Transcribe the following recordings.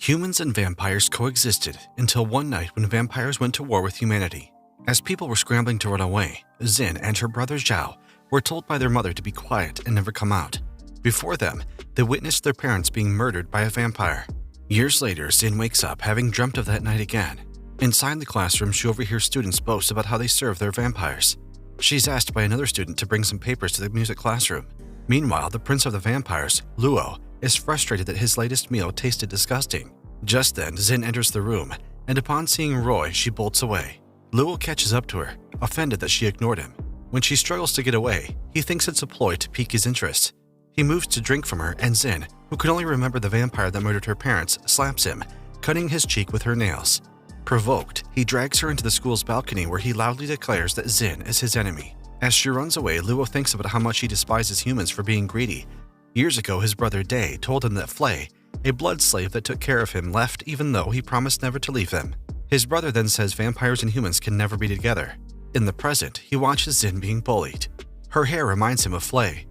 Humans and vampires coexisted until one night when vampires went to war with humanity. As people were scrambling to run away, Xin and her brother Zhao were told by their mother to be quiet and never come out. Before them, they witnessed their parents being murdered by a vampire. Years later, Xin wakes up having dreamt of that night again. Inside the classroom, she overhears students boast about how they serve their vampires. She's asked by another student to bring some papers to the music classroom. Meanwhile, the prince of the vampires, Luo, is frustrated that his latest meal tasted disgusting. Just then, Xin enters the room, and upon seeing Roy, she bolts away. Luo catches up to her, offended that she ignored him. When she struggles to get away, he thinks it's a ploy to pique his interest. He moves to drink from her, and Xin, who can only remember the vampire that murdered her parents, slaps him, cutting his cheek with her nails. Provoked, he drags her into the school's balcony where he loudly declares that Xin is his enemy. As she runs away, Luo thinks about how much he despises humans for being greedy. Years ago, his brother Day told him that Flay, a blood slave that took care of him, left even though he promised never to leave him. His brother then says vampires and humans can never be together. In the present, he watches Xin being bullied. Her hair reminds him of Flay.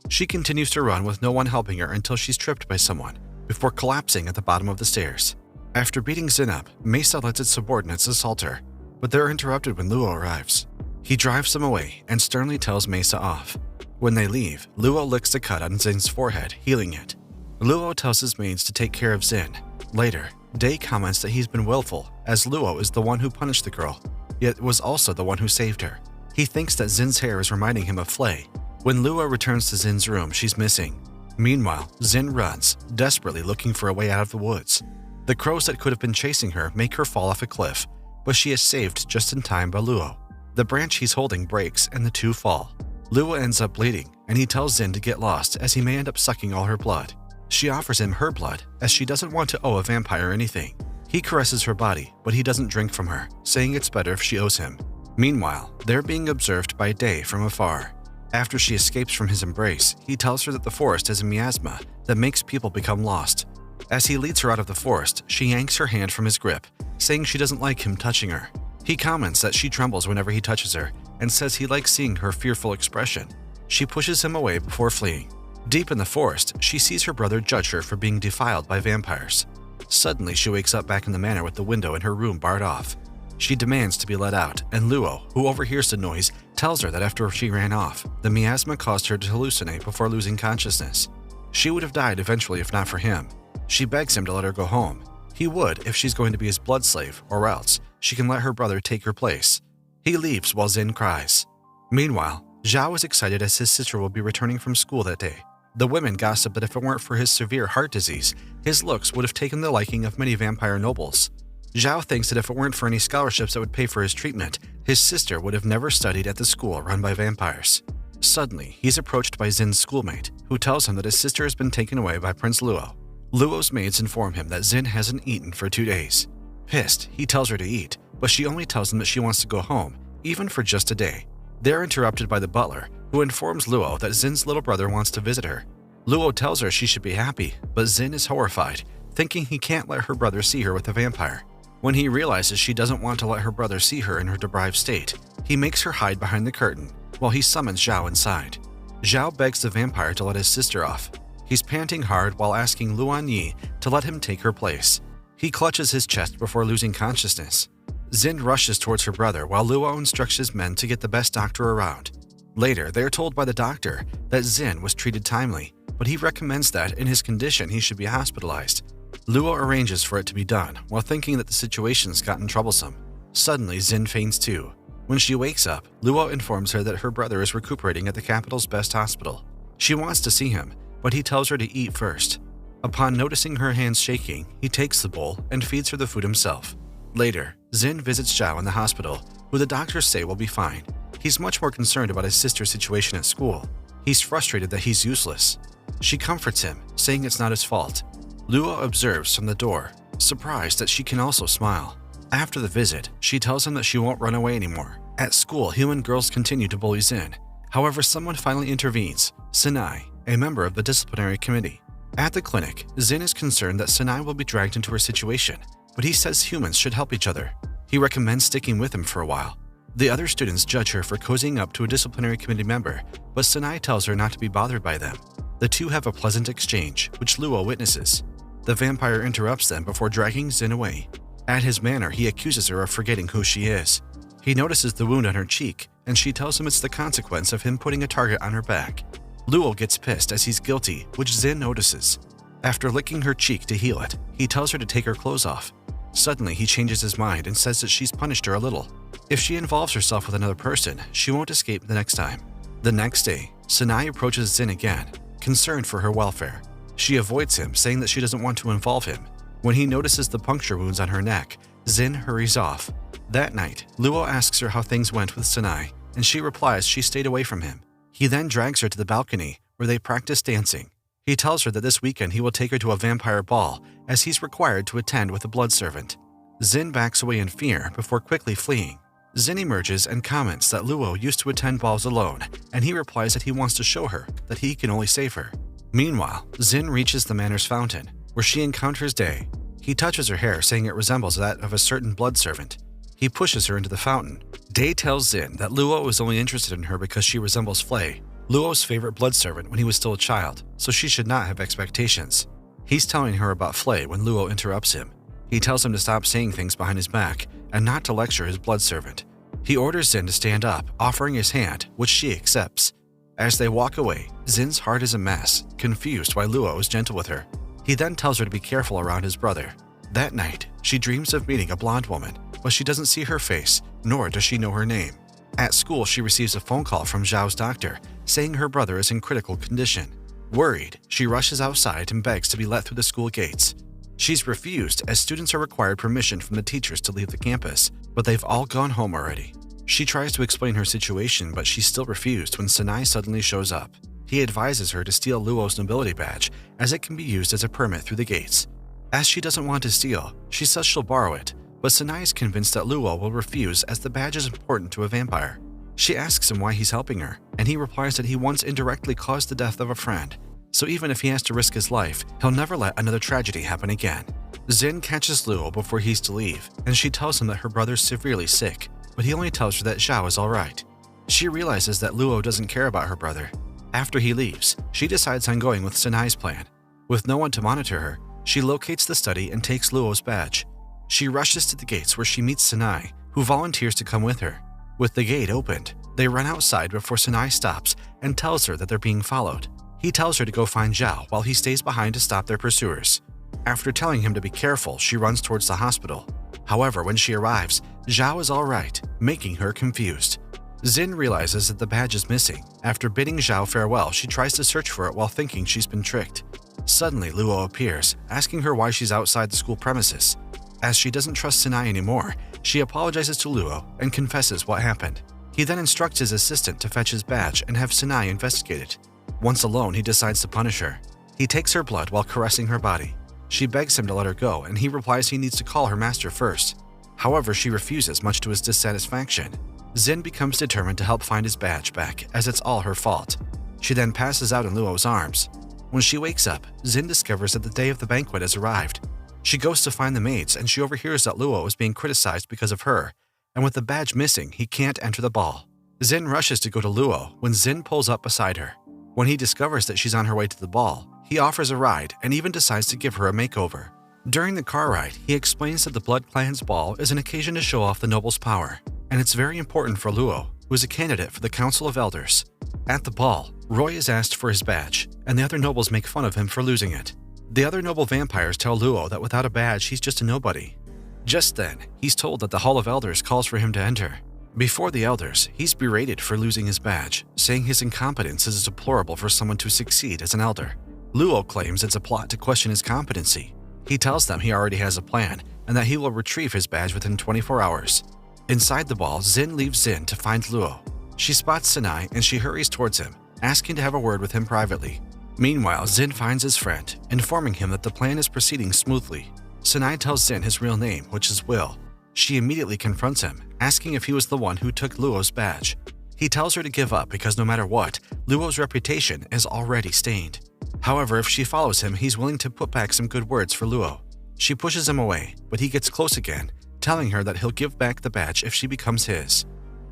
She continues to run with no one helping her until she's tripped by someone, before collapsing at the bottom of the stairs. After beating Xin up, Mesa lets its subordinates assault her, but they're interrupted when Luo arrives. He drives them away and sternly tells Mesa off. When they leave, Luo licks the cut on Xin's forehead, healing it. Luo tells his maids to take care of Xin. Later, Day comments that he's been willful, as Luo is the one who punished the girl, yet was also the one who saved her. He thinks that Xin's hair is reminding him of Flay. When Luo returns to Xin's room, she's missing. Meanwhile, Xin runs, desperately looking for a way out of the woods. The crows that could have been chasing her make her fall off a cliff, but she is saved just in time by Luo. The branch he's holding breaks and the two fall. Luo ends up bleeding, and he tells Xin to get lost as he may end up sucking all her blood. She offers him her blood as she doesn't want to owe a vampire anything. He caresses her body, but he doesn't drink from her, saying it's better if she owes him. Meanwhile, they're being observed by Day from afar. After she escapes from his embrace, he tells her that the forest has a miasma that makes people become lost. As he leads her out of the forest, she yanks her hand from his grip, saying she doesn't like him touching her. He comments that she trembles whenever he touches her and says he likes seeing her fearful expression. She pushes him away before fleeing. Deep in the forest, she sees her brother judge her for being defiled by vampires. Suddenly, she wakes up back in the manor with the window in her room barred off. She demands to be let out, and Luo, who overhears the noise, tells her that after she ran off, the miasma caused her to hallucinate before losing consciousness. She would have died eventually if not for him. She begs him to let her go home. He would if she's going to be his blood slave, or else she can let her brother take her place. He leaves while Xin cries. Meanwhile, Zhao is excited as his sister will be returning from school that day. The women gossip that if it weren't for his severe heart disease, his looks would have taken the liking of many vampire nobles. Zhao thinks that if it weren't for any scholarships that would pay for his treatment, his sister would have never studied at the school run by vampires. Suddenly, he's approached by Xin's schoolmate, who tells him that his sister has been taken away by Prince Luo. Luo's maids inform him that Xin hasn't eaten for 2 days. Pissed, he tells her to eat, but she only tells him that she wants to go home, even for just a day. They're interrupted by the butler, who informs Luo that Xin's little brother wants to visit her. Luo tells her she should be happy, but Xin is horrified, thinking he can't let her brother see her with a vampire. When he realizes she doesn't want to let her brother see her in her deprived state, he makes her hide behind the curtain, while he summons Zhao inside. Zhao begs the vampire to let his sister off. He's panting hard while asking Luan Yi to let him take her place. He clutches his chest before losing consciousness. Xin rushes towards her brother while Luo instructs his men to get the best doctor around. Later, they are told by the doctor that Xin was treated timely, but he recommends that, in his condition, he should be hospitalized. Luo arranges for it to be done, while thinking that the situation's gotten troublesome. Suddenly, Xin faints too. When she wakes up, Luo informs her that her brother is recuperating at the capital's best hospital. She wants to see him, but he tells her to eat first. Upon noticing her hands shaking, he takes the bowl and feeds her the food himself. Later, Xin visits Zhao in the hospital, who the doctors say will be fine. He's much more concerned about his sister's situation at school. He's frustrated that he's useless. She comforts him, saying it's not his fault. Luo observes from the door, surprised that she can also smile. After the visit, she tells him that she won't run away anymore. At school, human girls continue to bully Xin. However, someone finally intervenes, Sinai, a member of the disciplinary committee. At the clinic, Xin is concerned that Sinai will be dragged into her situation, but he says humans should help each other. He recommends sticking with him for a while. The other students judge her for cozying up to a disciplinary committee member, but Sinai tells her not to be bothered by them. The two have a pleasant exchange, which Luo witnesses. The vampire interrupts them before dragging Xin away. At his manor, he accuses her of forgetting who she is. He notices the wound on her cheek, and she tells him it's the consequence of him putting a target on her back. Luo gets pissed as he's guilty, which Xin notices. After licking her cheek to heal it, he tells her to take her clothes off. Suddenly, he changes his mind and says that she's punished her a little. If she involves herself with another person, she won't escape the next time. The next day, Sanai approaches Xin again, concerned for her welfare. She avoids him, saying that she doesn't want to involve him. When he notices the puncture wounds on her neck, Xin hurries off. That night, Luo asks her how things went with Sanai, and she replies she stayed away from him. He then drags her to the balcony, where they practice dancing. He tells her that this weekend he will take her to a vampire ball, as he's required to attend with a blood servant. Xin backs away in fear before quickly fleeing. Xin emerges and comments that Luo used to attend balls alone, and he replies that he wants to show her that he can only save her. Meanwhile, Xin reaches the manor's fountain, where she encounters Day. He touches her hair, saying it resembles that of a certain blood servant. He pushes her into the fountain. Day tells Xin that Luo is only interested in her because she resembles Flay, Luo's favorite blood servant when he was still a child, so she should not have expectations. He's telling her about Flay when Luo interrupts him. He tells him to stop saying things behind his back and not to lecture his blood servant. He orders Xin to stand up, offering his hand, which she accepts. As they walk away, Xin's heart is a mess, confused why Luo is gentle with her. He then tells her to be careful around his brother. That night, she dreams of meeting a blonde woman, but she doesn't see her face, nor does she know her name. At school, she receives a phone call from Zhao's doctor, saying her brother is in critical condition. Worried, she rushes outside and begs to be let through the school gates. She's refused as students are required permission from the teachers to leave the campus, but they've all gone home already. She tries to explain her situation, but she's still refused when Sanai suddenly shows up. He advises her to steal Luo's nobility badge, as it can be used as a permit through the gates. As she doesn't want to steal, she says she'll borrow it, but Sanai is convinced that Luo will refuse as the badge is important to a vampire. She asks him why he's helping her, and he replies that he once indirectly caused the death of a friend, so even if he has to risk his life, he'll never let another tragedy happen again. Xin catches Luo before he's to leave, and she tells him that her brother's severely sick, but he only tells her that Zhao is alright. She realizes that Luo doesn't care about her brother. After he leaves, she decides on going with Sanai's plan. With no one to monitor her, she locates the study and takes Luo's badge. She rushes to the gates where she meets Sanai, who volunteers to come with her. With the gate opened, they run outside before Sanai stops and tells her that they're being followed. He tells her to go find Zhao while he stays behind to stop their pursuers. After telling him to be careful, she runs towards the hospital. However, when she arrives, Zhao is alright, making her confused. Xin realizes that the badge is missing. After bidding Zhao farewell, she tries to search for it while thinking she's been tricked. Suddenly, Luo appears, asking her why she's outside the school premises. As she doesn't trust Sanai anymore, she apologizes to Luo and confesses what happened. He then instructs his assistant to fetch his badge and have Sanai investigate it. Once alone, he decides to punish her. He takes her blood while caressing her body. She begs him to let her go, and he replies he needs to call her master first. However, she refuses, much to his dissatisfaction. Xin becomes determined to help find his badge back, as it's all her fault. She then passes out in Luo's arms. When she wakes up, Xin discovers that the day of the banquet has arrived. She goes to find the maids, and she overhears that Luo is being criticized because of her, and with the badge missing, he can't enter the ball. Xin rushes to go to Luo when Xin pulls up beside her. When he discovers that she's on her way to the ball, he offers a ride and even decides to give her a makeover. During the car ride, he explains that the Blood Clan's ball is an occasion to show off the noble's power, and it's very important for Luo, who is a candidate for the Council of Elders. At the ball, Roy is asked for his badge, and the other nobles make fun of him for losing it. The other noble vampires tell Luo that without a badge, he's just a nobody. Just then, he's told that the Hall of Elders calls for him to enter. Before the elders, he's berated for losing his badge, saying his incompetence is deplorable for someone to succeed as an elder. Luo claims it's a plot to question his competency. He tells them he already has a plan and that he will retrieve his badge within 24 hours. Inside the ball, Xin leaves Xin to find Luo. She spots Sanai and she hurries towards him, asking to have a word with him privately. Meanwhile, Xin finds his friend, informing him that the plan is proceeding smoothly. Sanai tells Xin his real name, which is Will. She immediately confronts him, asking if he was the one who took Luo's badge. He tells her to give up because no matter what, Luo's reputation is already stained. However, if she follows him, he's willing to put back some good words for Luo. She pushes him away, but he gets close again, telling her that he'll give back the badge if she becomes his.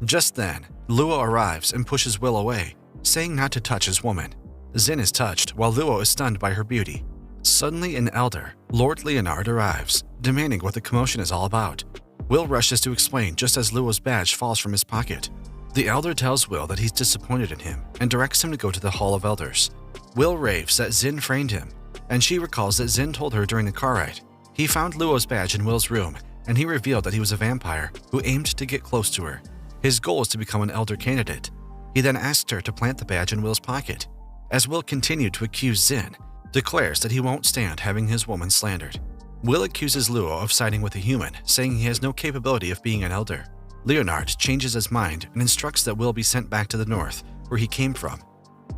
Just then, Luo arrives and pushes Will away, saying not to touch his woman. Xin is touched, while Luo is stunned by her beauty. Suddenly, an elder, Lord Leonard, arrives, demanding what the commotion is all about. Will rushes to explain just as Luo's badge falls from his pocket. The elder tells Will that he's disappointed in him and directs him to go to the Hall of Elders. Will raves that Xin framed him, and she recalls that Xin told her during the car ride. He found Luo's badge in Will's room, and he revealed that he was a vampire who aimed to get close to her. His goal is to become an elder candidate. He then asked her to plant the badge in Will's pocket. As Will continued to accuse Xin, declares that he won't stand having his woman slandered. Will accuses Luo of siding with a human, saying he has no capability of being an elder. Leonard changes his mind and instructs that Will be sent back to the north, where he came from.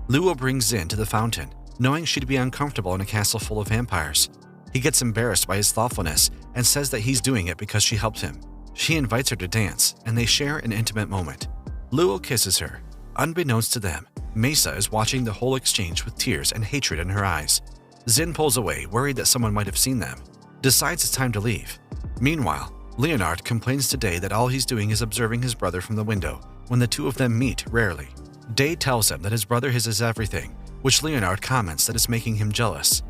Luo brings Xin to the fountain, knowing she'd be uncomfortable in a castle full of vampires. He gets embarrassed by his thoughtfulness and says that he's doing it because she helped him. She invites her to dance, and they share an intimate moment. Luo kisses her. Unbeknownst to them, Mesa is watching the whole exchange with tears and hatred in her eyes. Xin pulls away, worried that someone might have seen them. Decides it's time to leave. Meanwhile, Leonard complains to Day that all he's doing is observing his brother from the window when the two of them meet rarely. Day tells him that his brother is his everything, which Leonard comments that is making him jealous.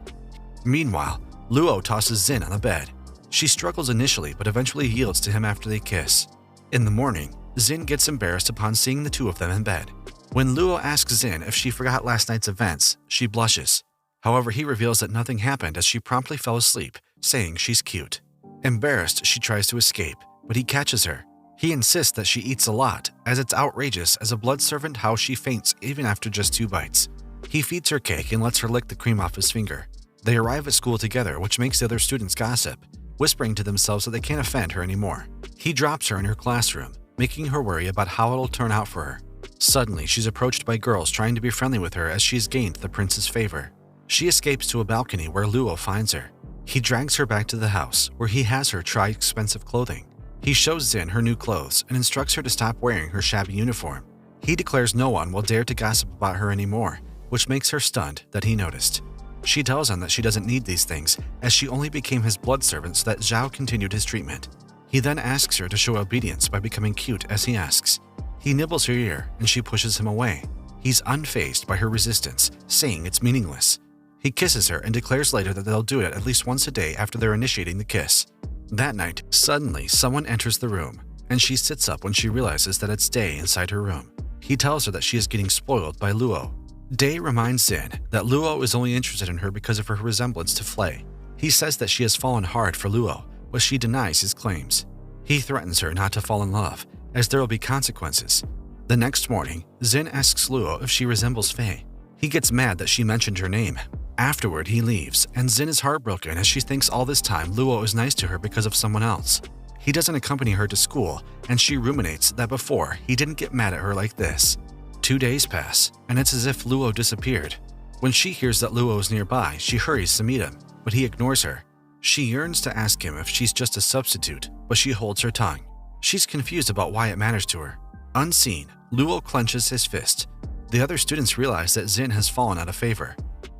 Meanwhile, Luo tosses Xin on the bed. She struggles initially but eventually yields to him after they kiss. In the morning, Xin gets embarrassed upon seeing the two of them in bed. When Luo asks Xin if she forgot last night's events, she blushes. However, he reveals that nothing happened as she promptly fell asleep, saying she's cute. Embarrassed, she tries to escape, but he catches her. He insists that she eats a lot, as it's outrageous as a blood servant how she faints even after just 2 bites. He feeds her cake and lets her lick the cream off his finger. They arrive at school together, which makes the other students gossip, whispering to themselves that they can't offend her anymore. He drops her in her classroom, making her worry about how it'll turn out for her. Suddenly, she's approached by girls trying to be friendly with her as she's gained the prince's favor. She escapes to a balcony where Luo finds her. He drags her back to the house, where he has her try expensive clothing. He shows Xin her new clothes and instructs her to stop wearing her shabby uniform. He declares no one will dare to gossip about her anymore, which makes her stunned that he noticed. She tells him that she doesn't need these things, as she only became his blood servant so that Zhao continued his treatment. He then asks her to show obedience by becoming cute as he asks. He nibbles her ear, and she pushes him away. He's unfazed by her resistance, saying it's meaningless. He kisses her and declares later that they'll do it at least once a day after they're initiating the kiss. That night, suddenly someone enters the room, and she sits up when she realizes that it's Day inside her room. He tells her that she is getting spoiled by Luo. Day reminds Xin that Luo is only interested in her because of her resemblance to Flay. He says that she has fallen hard for Luo, but she denies his claims. He threatens her not to fall in love, as there will be consequences. The next morning, Xin asks Luo if she resembles Faye. He gets mad that she mentioned her name. Afterward, he leaves, and Xin is heartbroken as she thinks all this time Luo is nice to her because of someone else. He doesn't accompany her to school, and she ruminates that before he didn't get mad at her like this. 2 days pass, and it's as if Luo disappeared. When she hears that Luo is nearby, she hurries to meet him, but he ignores her. She yearns to ask him if she's just a substitute, but she holds her tongue. She's confused about why it matters to her. Unseen, Luo clenches his fist. The other students realize that Xin has fallen out of favor.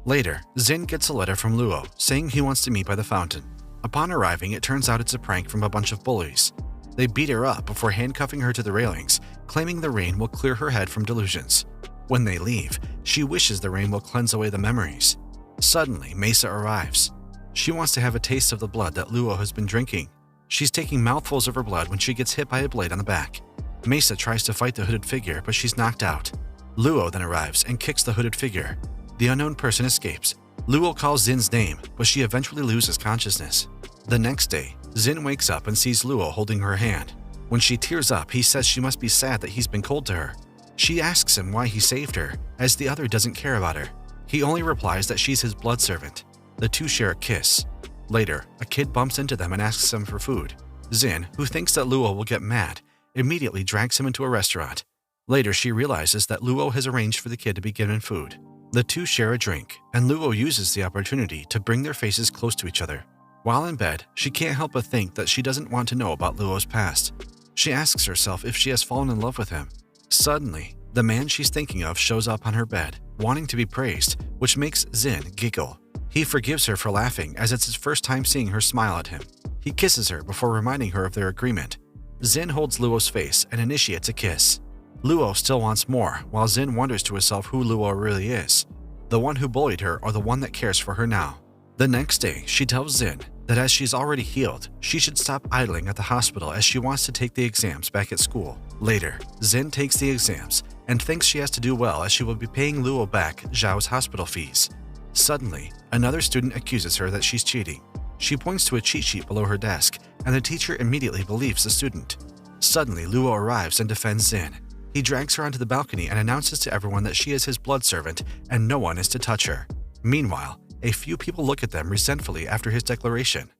Later, Xin gets a letter from Luo saying he wants to meet by the fountain. Upon arriving, it turns out it's a prank from a bunch of bullies. They beat her up before handcuffing her to the railings, claiming the rain will clear her head from delusions. When they leave, she wishes the rain will cleanse away the memories. Suddenly, Mesa arrives. She wants to have a taste of the blood that Luo has been drinking. She's taking mouthfuls of her blood when she gets hit by a blade on the back. Mesa tries to fight the hooded figure, but she's knocked out. Luo then arrives and kicks the hooded figure. The unknown person escapes. Luo calls Xin's name, but she eventually loses consciousness. The next day, Xin wakes up and sees Luo holding her hand. When she tears up, he says she must be sad that he's been cold to her. She asks him why he saved her, as the other doesn't care about her. He only replies that she's his blood servant. The two share a kiss. Later, a kid bumps into them and asks them for food. Xin, who thinks that Luo will get mad, immediately drags him into a restaurant. Later, she realizes that Luo has arranged for the kid to be given food. The two share a drink, and Luo uses the opportunity to bring their faces close to each other. While in bed, she can't help but think that she doesn't want to know about Luo's past. She asks herself if she has fallen in love with him. Suddenly, the man she's thinking of shows up on her bed, wanting to be praised, which makes Xin giggle. He forgives her for laughing as it's his first time seeing her smile at him. He kisses her before reminding her of their agreement. Xin holds Luo's face and initiates a kiss. Luo still wants more, while Xin wonders to herself who Luo really is. The one who bullied her or the one that cares for her now. The next day, she tells Zin that as she's already healed, she should stop idling at the hospital as she wants to take the exams back at school. Later, Zin takes the exams and thinks she has to do well as she will be paying Luo back Zhao's hospital fees. Suddenly, another student accuses her that she's cheating. She points to a cheat sheet below her desk, and the teacher immediately believes the student. Suddenly, Luo arrives and defends Zin. He drags her onto the balcony and announces to everyone that she is his blood servant and no one is to touch her. Meanwhile, a few people look at them resentfully after his declaration.